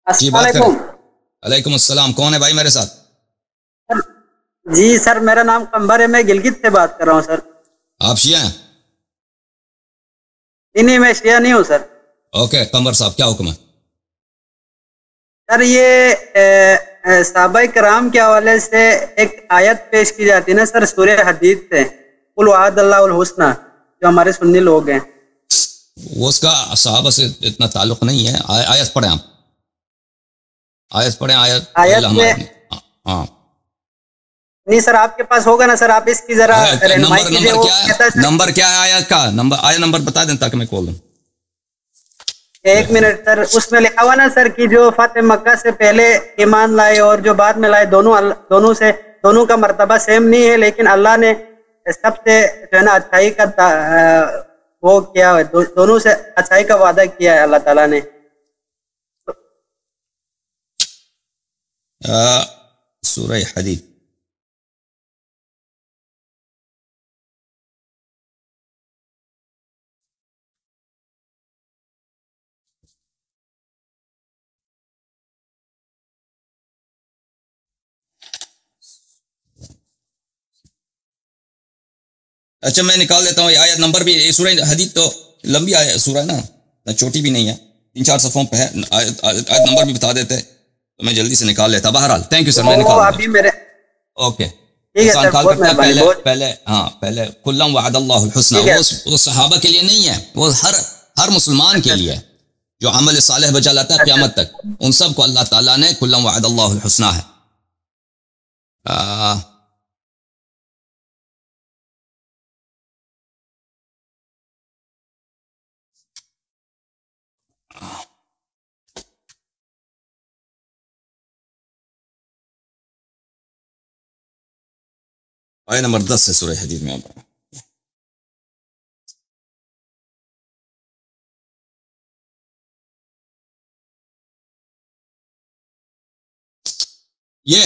جی السلام بات کریں. علیکم. علیکم السلام. کون ہے بھائی میرے ساتھ؟ جی سر میرا نام قمبر ہے, میں گلگت سے بات کر رہا ہوں سر. آپ شیعہ ہیں؟ نہیں میں شیعہ نہیں ہوں سر. اوکے قمر صاحب کیا حکم ہے؟ سر یہ صحابہ کرام کے حوالے سے ایک آیت پیش کی جاتی ہے نا سر سورہ حدید سے, قل وعد اللہ الحسنی, جو ہمارے سنی لوگ ہیں. وہ اس کا صحابہ سے اتنا تعلق نہیں ہے. آیت پڑھیں آپ, آیت پڑھیں. آیت میں ہاں نہیں سر, آپ کے پاس ہوگا نا سر, آپ اس کی ذرا رہنمائی کیجیے. نمبر وہ کیا کہتا ہے؟ نمبر کیا ہے آیت کا؟ آیت نمبر بتا دیں تاکہ میں کھول دوں. ایک منٹ سر, اس میں لکھا ہوا نا سر کہ جو فتح مکہ سے پہلے ایمان لائے اور جو بعد میں لائے, دونوں کا مرتبہ سیم نہیں ہے, لیکن اللہ نے سب سے جو ہے نا اچھائی کا وہ کیا ہے, دونوں سے اچھائی کا وعدہ کیا ہے اللہ تعالیٰ نے. سورہ حدید اچھا میں نکال لیتا ہوں. آیت نمبر بھی, سورہ حدید تو لمبی سورہ ہے نا, چھوٹی بھی نہیں ہے, 3-4 صفحوں پہ ہے. آیت نمبر بھی بتا دیتے تو میں جلدی سے نکال لیتا. بہرحال تھینک یو سر, میں نکال ابھی میرے اوکے. ٹھیک ہے سر, بہت مہربانی. پہلے کلم وعد اللہ الحسنی, وہ صحابہ کے لیے نہیں ہے, وہ ہر مسلمان کے لیے جو عمل صالح بجا لاتا ہے قیامت تک, ان سب کو اللہ تعالیٰ نے کلم وعد اللہ الحسنی ہے. آیت نمبر 10 ہے سورہ حدید میں. آپ یہ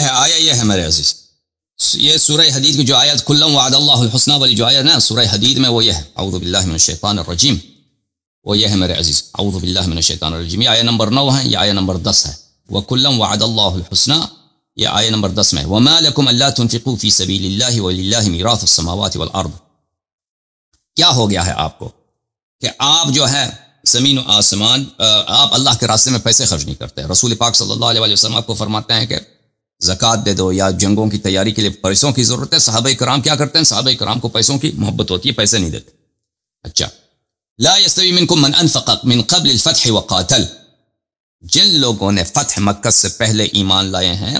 ہے میرے عزیز, یہ سورہ حدید کی جو آیت کلم وعد اللہ الحسنی والی جو آیت ہے نا سورہ حدید میں, وہ یہ ہے اعوذ باللہ من الشیطان الرجیم. وہ یہ ہے میرے عزیز, اعوذ باللہ من الشیطان الرجیم. یہ آیت نمبر 9 ہے, یہ آیت نمبر 10 ہے. وَكُلًّا وَعَدَ اللَّهُ الْحُسْنَى, یہ آیت نمبر 10 میں. وَمَا لَكُمْ أَلَّا تُنْفِقُوا فِي سَبِيلِ اللَّهِ وَلِلَّهِ مِيرَاثُ السَّمَاوَاتِ وَالْأَرْضِ. کیا ہو گیا ہے آپ کو کہ آپ جو ہے زمین و آسمان, آپ اللہ کے راستے میں پیسے خرچ نہیں کرتے. رسول پاک صلی اللہ علیہ وسلم آپ کو فرماتے ہیں کہ زکوٰۃ دے دو, یا جنگوں کی تیاری کے لیے پیسوں کی ضرورت ہے. صحابہ کرام کیا کرتے ہیں؟ صحابہ کرام کو پیسوں کی محبت ہوتی ہے, پیسے نہیں دیتے. اچھا, لا يستوي منكم من انفق من قبل الفتح وقاتل, جن لوگوں نے فتح مکہ سے پہلے ایمان لائے ہیں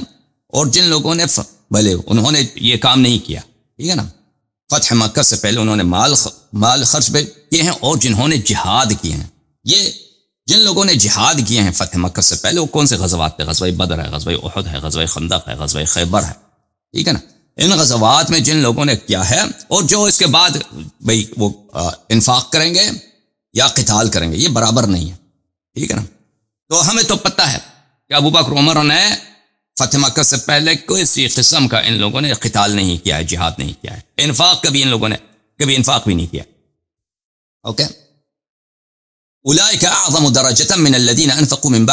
اور جن لوگوں نے بھلے انہوں نے یہ کام نہیں کیا, ٹھیک ہے نا, فتح مکہ سے پہلے انہوں نے مال خرچ کیے ہیں, اور جنہوں نے جہاد کیے ہیں. یہ جن لوگوں نے جہاد کیے ہیں فتح مکہ سے پہلے, وہ کون سے غزوات تھے؟ غزوہ بدر ہے, غزوہ احد ہے, غزوہ خندق ہے, غزوہ خیبر ہے, ٹھیک ہے نا. ان غزوات میں جن لوگوں نے کیا ہے, اور جو اس کے بعد بھئی وہ انفاق کریں گے یا قتال کریں گے, یہ برابر نہیں ہے, ٹھیک ہے نا. تو ہمیں تو پتہ ہے کہ ابو بکر عمر نے فتح مکہ سے پہلے کسی قسم کا ان لوگوں نے قتال نہیں کیا ہے, جہاد نہیں کیا ہے, انفاق کبھی ان لوگوں نے کبھی انفاق بھی نہیں کیا. اوکے, اولئک اعظم درجۃ من الذین انفقوا من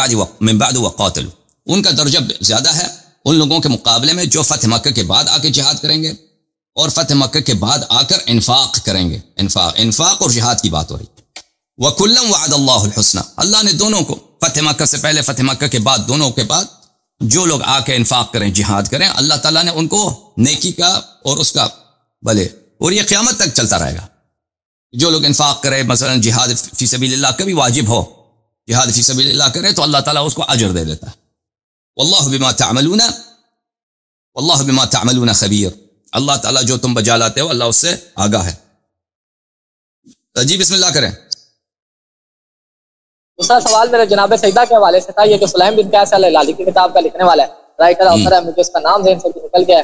بعد وقاتلوا, ان کا درجہ زیادہ ہے ان لوگوں کے مقابلے میں جو فتح مکہ کے بعد آ کے جہاد کریں گے اور فتح مکہ کے بعد آ کر انفاق کریں گے. انفاق اور جہاد کی بات ہو رہی ہے. وَكُلًّا وَعَدَ اللَّهُ الْحُسْنَى, اللہ نے دونوں کو, فتح مکہ سے پہلے فتح مکہ کے بعد, دونوں کے بعد جو لوگ آ کے انفاق کریں, جہاد کریں, اللہ تعالیٰ نے ان کو نیکی کا اور اس کا بھلے, اور یہ قیامت تک چلتا رہے گا. جو لوگ انفاق کرے, مثلا جہاد فی سبیل اللہ کبھی واجب ہو, جہاد فی سبیل اللہ کرے تو اللہ تعالیٰ اس کو اجر دے دیتا ہے. واللہ بما تعملون خبیر, اللہ تعالیٰ جو تم بجا لاتے ہو اللہ اس سے آگاہ ہے. جی بسم اللہ کریں. دوسرا سوال میرے جناب سیدہ کے حوالے سے تھا, یہ کہ سلیم بن قیس الہلالی کی کتاب کا لکھنے والا ہے, رائٹر آثر ہے, مجھے اس کا نام ذہن سے نکل گیا ہے,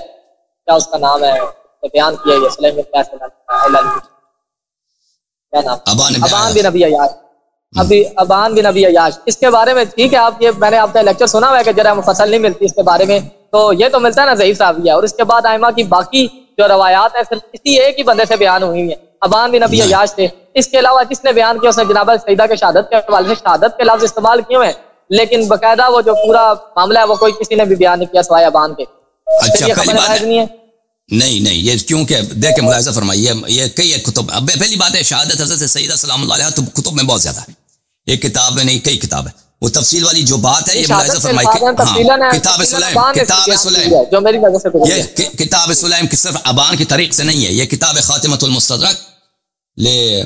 کیا اس کا نام ہے, بیان کیا یہ سلیم بن قیس الہلالی, کیا نام؟ ابان بن ابی عیاش. ابان بن ابی عیاش, اس کے بارے میں ٹھیک ہے, آپ یہ میں نے آپ کا لیکچر سنا ہوا ہے کہ جرح مفصل نہیں ملتی اس کے بارے میں, تو یہ تو ملتا ہے نا ضعیف راوی ہے, اور اس کے بعد ائمہ کی باقی جو روایات ہیں صرف کسی ایک ہی بندے سے بیان ہوئی ہیں, ابان بن ابی عیاش تھے. اس کے علاوہ جس نے بیان کیا اس نے جناب سیدہ کے شہادت کے حوالے سے شہادت کے لفظ استعمال کیے ہوئے ہیں, لیکن باقاعدہ وہ جو پورا معاملہ ہے وہ کوئی کسی نے بھی بیان نہیں کیا سوائے ابان کے. اچھا یہ پہلی خبر بات جائز نہیں ہے. نہیں یہ کیونکہ دیکھ کے ملاحظہ فرمائیے یہ کئی ایک کتب. اب پہلی بات ہے شہادت حضرت سیدہ سلام اللہ علیہ تو کتب میں بہت زیادہ ہے. ایک کتاب میں نہیں کئی کتاب ہے. وہ تفصیل والی جو بات ہے یہ ملاحظہ فرمائیے. کتاب سلیم جو میری نظر سے یہ کتاب سلیم کی صرف ابان کی طریق سے نہیں ہے. یہ کتاب خاتمۃ المستدرک لے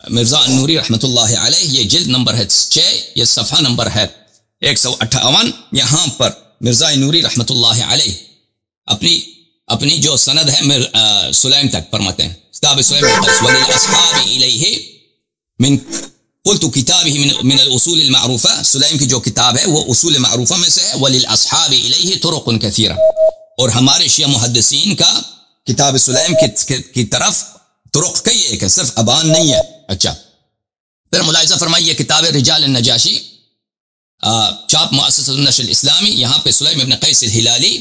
مرزا نوری رحمۃ اللہ علیہ. یہ جلد نمبر ہے 6. یہ صفحہ نمبر ہے 158. یہاں پر مرزا نوری رحمۃ اللہ علیہ اپنی جو سند ہے سلیم تک فرماتے ہیں. کتاب سلیم وَلِلْأَصْحَابِ إِلَيْهِ من قلت کتابه من الاصول المعروفہ. سلیم کی جو کتاب ہے وہ اصول معروفہ میں سے ہے. وَلِلْأَصْحَابِ إِلَيْهِ طُرُقٌ كَثِيرًا. اور ہمارے شیعہ محدثین کا کتاب سلیم کی طرف طرق کئی ایک ہے, صرف ابان نہیں ہے. اچھا پھر ملاحظہ فرمائیے کتاب رجال النجاشی چاپ مؤسسۃ النشر الاسلامی. یہاں پہ سلیم ابن قیس الہلالی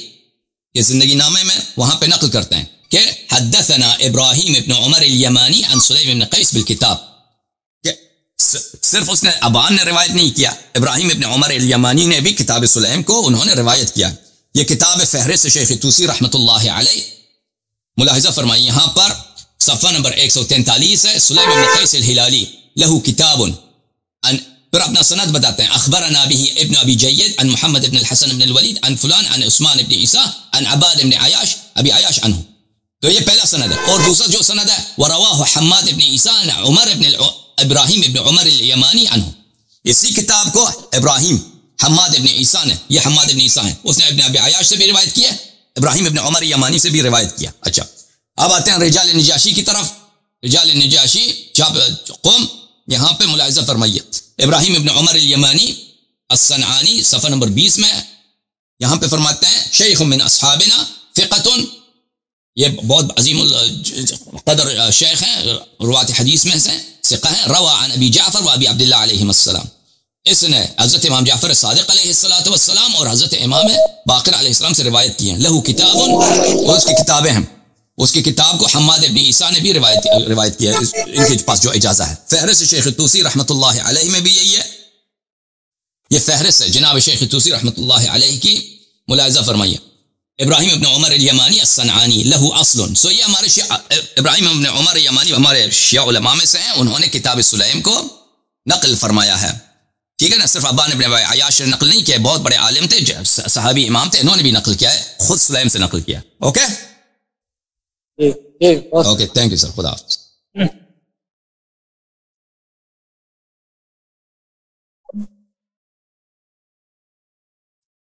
کے زندگی نامے میں وہاں پہ نقل کرتے ہیں کہ حدثنا ابراہیم ابن عمر الیمانی عن سلیم ابن قیس بالکتاب. کہ صرف اس نے ابان نے روایت نہیں کیا, ابراہیم ابن عمر الیمانی نے بھی کتاب سلیم کو انہوں نے روایت کیا. یہ کتاب فہرست شیخ طوسی رحمۃ اللہ علیہ. ملاحظہ فرمائیے یہاں پر صفحہ نمبر 143 ہے. سلیم ابن قیس الہلالی لہو کتاب پھر اپنا سند بتاتے ہیں. اخبرنا به ابن ابی جید عن محمد ابن الحسن ابن الولید عن فلان عن عثمان ابن عیسیٰ عن عباد ابن عیاش ابی عیاش عنہ. تو یہ پہلا سند ہے. اور دوسرا جو سند ہے وَرَوَاهُ حماد ابن عیسیٰ عن عمر ابن ابراہیم ابن عمر الیمانی عنہ. اسی کتاب کو ابراہیم حماد ابن عیسیٰ نے, یہ حماد ابن عیسیٰ ہیں, اس نے ابن ابی عیاش سے بھی روایت کیا, ابراہیم ابن عمر الیمانی سے بھی روایت کیا. اچھا اب آتے ہیں رجال النجاشی کی طرف. رجال النجاشی قوم. یہاں پہ ملاحظہ فرمائیے ابراہیم ابن عمر الیمانی الصنعانی صفحہ نمبر 20 میں یہاں پہ فرماتے ہیں شیخ من اصحابنا ثقۃ. یہ بہت عظیم قدر شیخ ہیں, روات حدیث میں سے ثقہ ہیں. روا عن ابی جعفر و ابی عبداللہ علیہم السلام. اس نے حضرت امام جعفر صادق علیہ السلام اور حضرت امام باقر علیہ السلام سے روایت کی ہیں. لہو کتاب, اور اس کی کتابیں ہیں. اس کی کتاب کو حماد ابن عیسیٰ نے بھی روایت کیا ہے. ان کے پاس جو اجازہ ہے. فہرست شیخ طوسی رحمۃ اللہ علیہ میں بھی یہی ہے. یہ فہرست ہے جناب شیخ طوسی رحمۃ اللہ علیہ کی. ملاحظہ فرمائیے ابراہیم ابن عمر الیمانی الصنعانی لہو اصل. سو یہ ہمارے ابراہیم ابن عمر الیمانی ہمارے شیعہ علماء میں سے ہیں. انہوں نے کتاب سلیم کو نقل فرمایا ہے. ٹھیک ہے نا. صرف ابان ابن عیاش نے نقل نہیں کیا, بہت بڑے عالم تھے, صحابی امام تھے, انہوں نے بھی نقل کیا ہے, خود سلیم سے نقل کیا. Okay okay, thank you sir, خدا حافظ.